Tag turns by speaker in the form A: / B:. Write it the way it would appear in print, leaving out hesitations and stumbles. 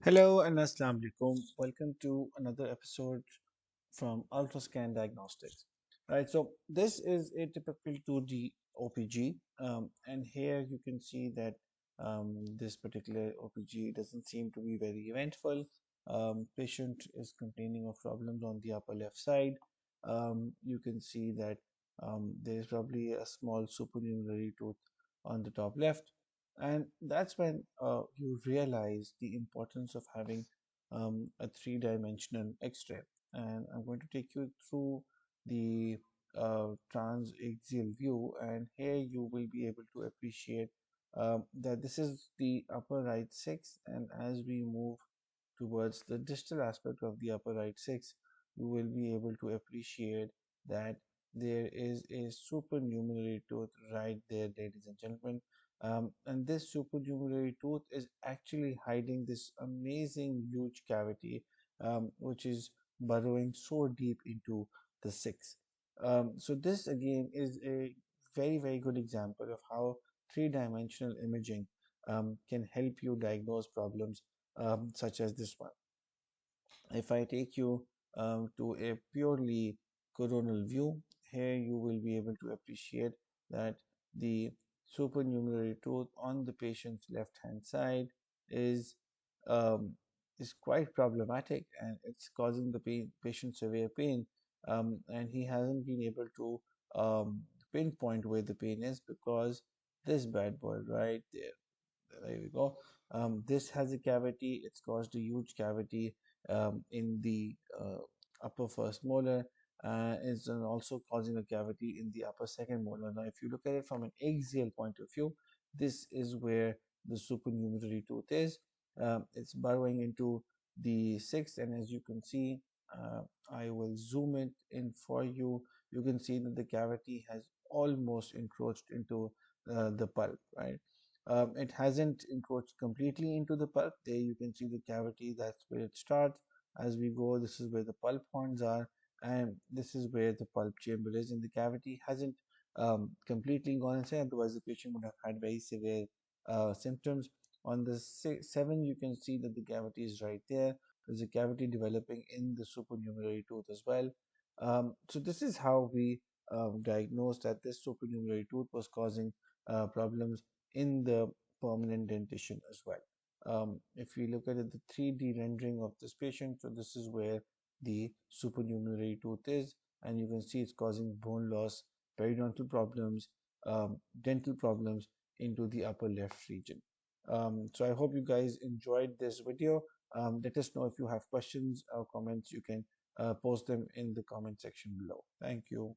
A: Hello and Assalamu alaikum. Welcome to another episode from Ultrascan Diagnostics. Right, so this is a typical 2D OPG, and here you can see that this particular OPG doesn't seem to be very eventful. Patient is complaining of problems on the upper left side. You can see that there is probably a small supernumerary tooth on the top left, and that's when you realize the importance of having a three-dimensional X-ray. And I'm going to take you through the transaxial view, and here you will be able to appreciate that this is the upper right six, and as we move towards the distal aspect of the upper right six, you will be able to appreciate that there is a supernumerary tooth right there, ladies and gentlemen. And this supernumerary tooth is actually hiding this amazing huge cavity, which is burrowing so deep into the six. So this again is a very good example of how three-dimensional imaging can help you diagnose problems such as this one. If I take you to a purely coronal view, here you will be able to appreciate that the supernumerary tooth on the patient's left hand side is um, is quite problematic, and it's causing the patient severe pain, and he hasn't been able to pinpoint where the pain is because this bad boy right there we go. This has a cavity. It's caused a huge cavity in the upper first molar. It's also causing a cavity in the upper second molar. Now, if you look at it from an axial point of view, this is where the supernumerary tooth is. It's burrowing into the sixth, and as you can see, I will zoom it in for you. You can see that the cavity has almost encroached into the pulp, right? It hasn't encroached completely into the pulp. There you can see the cavity, that's where it starts. As we go, this is where the pulp horns are, and this is where the pulp chamber is. And the cavity hasn't completely gone inside, otherwise the patient would have had very severe symptoms. On the seven, you can see that the cavity is right there. There's a cavity developing in the supernumerary tooth as well. So this is how we diagnosed that this supernumerary tooth was causing problems in the permanent dentition as well. If we look at it, the 3D rendering of this patient, so this is where the supernumerary tooth is, and you can see it's causing bone loss, periodontal problems, dental problems into the upper left region. So I hope you guys enjoyed this video. Let us know if you have questions or comments. You can post them in the comment section below. Thank you.